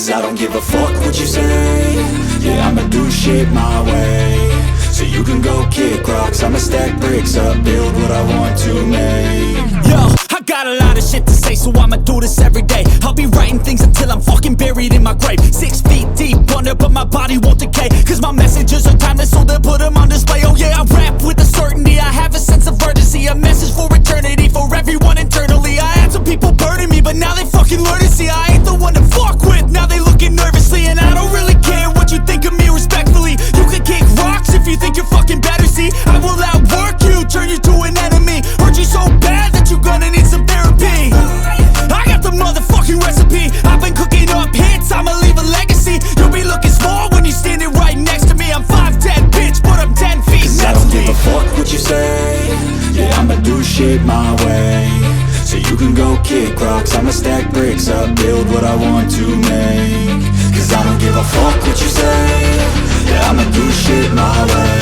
Cause I don't give a fuck what you say. Yeah, I'ma do shit my way. So you can go kick rocks, I'ma stack bricks up, build what I want to make. Yo, I got a lot of shit to say, so I'ma do this every day. I'll be writing things until I'm fucking buried in my grave. 6 feet deep under, but my body won't decay. Cause my messages are timeless, so they'll put them on display. Oh yeah, I rap with a certainty, I have a sense of urgency. A message for eternity, for everyone internally. I had some people burning me, but now they fucking learn to see I ain't the one to fuck with, now they looking nervously. And I don't really care what you think of me, respectfully. You can kick rocks if you think you're fucking better, see. I will outwork you, turn you to an enemy. Hurt you so bad that you're gonna need some therapy. I got the motherfucking recipe, I've been cooking up hits, I'ma leave a legacy. You'll be looking small when you're standing right next to me. I'm 5'10", bitch, but I'm 10 feet. Cause I don't give a fuck what you say. Yeah, I'ma do shit my way. So you can go kick rocks, I'ma stack bricks up, build what I want to make. Cause I don't give a fuck what you say. Yeah, I'ma do shit my way.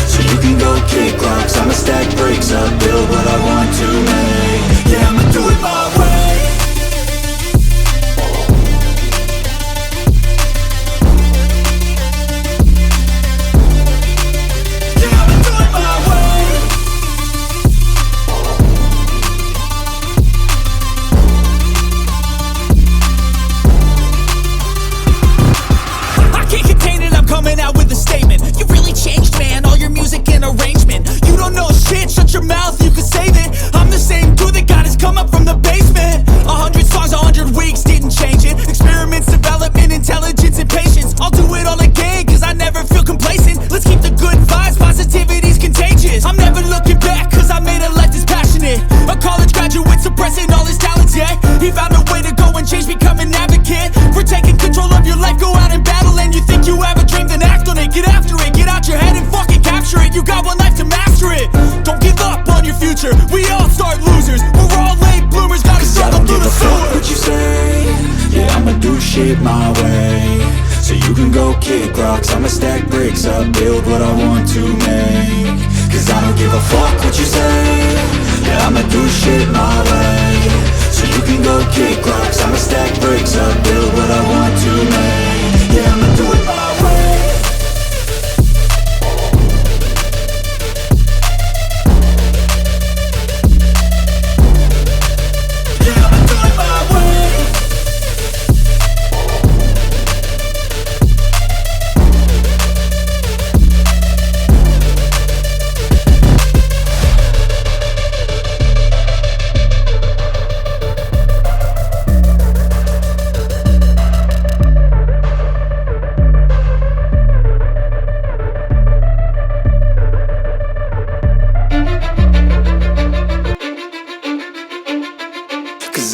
So you can go kick rocks, I'ma stack bricks up, build what I want to make. Yeah, I'ma do it my way. Coming out with a statement. You really changed, man, all your music and arrangement. You don't know shit, shut your mouth, you can save it. I'm the same dude that got his come up from the basement. 100 songs, 100 weeks, didn't change it. Experiments, development, intelligence, and patience. I'll do it all again, cause I never feel complacent. Let's keep the good vibes, positivity's contagious. I'm never looking back, cause I made a life that's passionate. A college graduate suppressing all his talents, yeah. He found a way to go and change, become an advocate. For taking control of your life, go out and battle. And you think you have a dream, then act on it. Get after it, get out your head and fucking capture it. You got one life to master it. Don't give up on your future, we all start losers. We're all late bloomers, gotta struggle through the sewer. Fuck what you say. Yeah, I'ma do shit my way. So you can go kick rocks, I'ma stack bricks up, build what I want to make. Cause I don't give a fuck what you say. Yeah, I'ma do shit my way. So you can go kick rocks, I'ma stack bricks up, build what I want to make. Yeah, I'ma do it my way.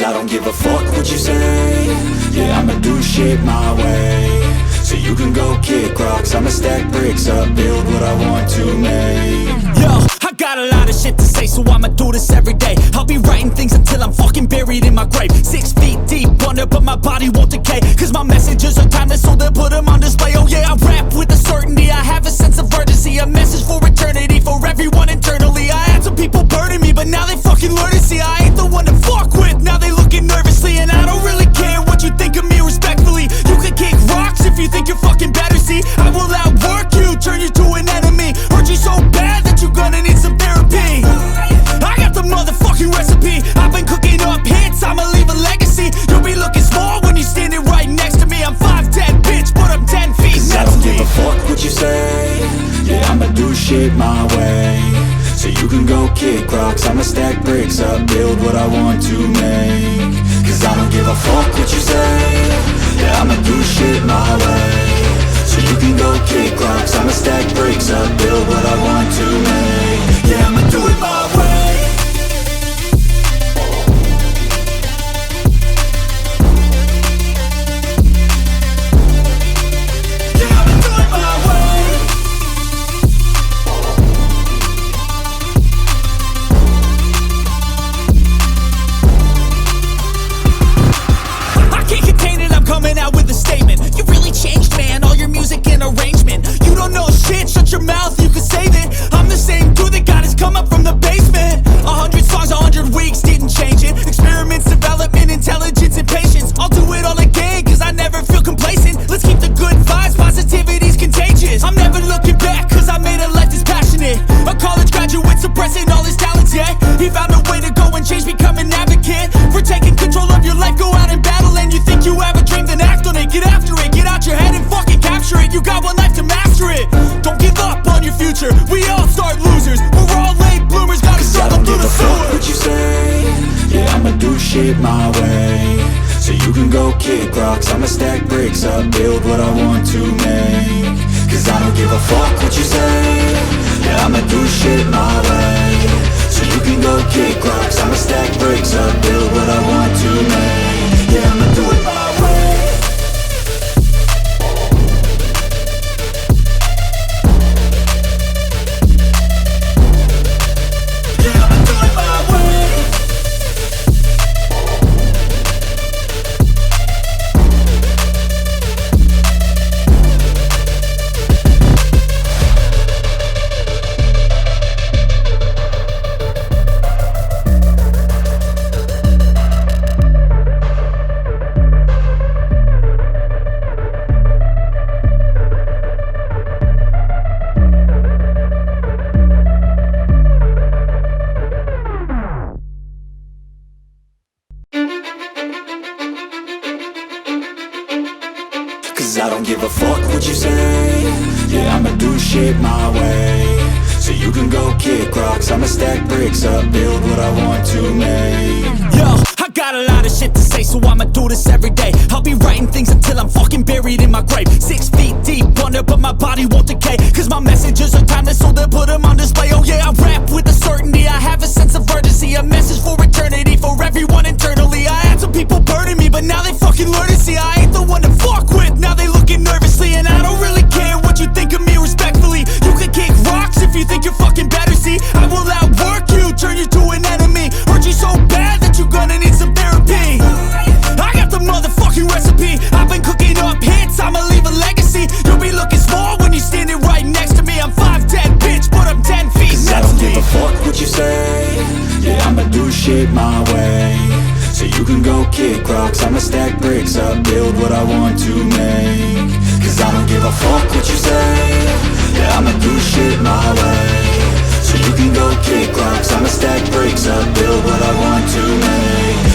I don't give a fuck what you say. Yeah, I'ma do shit my way. So you can go kick rocks, I'ma stack bricks up, build what I want to make. Yo, I got a lot of shit to say, so I'ma do this every day. I'll be writing things until I'm fucking buried in my grave. 6 feet deep under, but my body won't decay. Cause my messages are timeless, so they'll put them on display. Oh yeah, I rap with a certainty, I have a sense of urgency. A message for eternity, for everyone internally. I had some people burning me, but now they fucking learn to see I ain't the one to fuck with, now they looking nervously. And I don't really care what you think of me, respectfully. You can kick rocks if you think you're fucking better, see. I will outwork you, turn you to an enemy. Hurt you so bad that you're gonna need some therapy. I got the motherfucking recipe, I've been cooking up hits, I'ma leave a legacy. You'll be looking small when you're standing right next to me. I'm 5'10", bitch, but I'm 10 feet. Cause I don't give a fuck what you say. Yeah, I'ma do shit my way. So you can go kick rocks, I'ma stack bricks up, build what I want to make. Cause I don't give a fuck what you say. Yeah, I'ma do shit my way. So you can go kick rocks, I'ma stack bricks up, build what I want to make. Yeah, I'ma do it my way. Coming out with a statement. You really changed, man, all your music and arrangement. You don't know shit, shut your mouth, you can save it. I'm the same dude that got his come up from the basement. shit my way. So you can go kick rocks, I'ma stack bricks up, build what I want to make. Cause I don't give a fuck what you say, yeah, I'ma do shit my way. So you can go kick rocks, I'ma stack bricks up, build what I want to make. Yeah, I'ma do it my way. Yeah, I'ma do it my way. Cause I don't give a fuck what you say, yeah, I'ma do shit my way. So you can go kick rocks, I'ma stack bricks up, build what I want to make. Yo, I got a lot of shit to say, so I'ma do this every day. I'll be writing things until I'm fucking buried in my grave. 6 feet deep under, but my body won't decay. Cause my messages are timeless, so they'll put them on display. Oh yeah, I rap with a certainty, I have a sense of urgency. A message for eternity, for everyone internally. I had some people burning me, but now they fucking learn to see I ain't the one to fuck with, now they looking nervously. And I don't really care what you think of me, respectfully. You can kick rocks if you think you're fucking better, see I will outwork you, turn you to an enemy. Hurt you so bad that you're gonna need some therapy. I got the motherfucking recipe, I've been cooking up hits, I'ma leave a legacy. You'll be looking small when you're standing right next to me. I'm 5'10", bitch, but I'm 10 feet. Cause I don't give a fuck what you say, yeah, I'ma do shit my way. So you can go kick rocks, I'ma stack bricks up, build what I want to make. Cause I don't give a fuck what you say, yeah, I'ma do shit my way. So you can go kick rocks, I'ma stack bricks up, build what I want to make.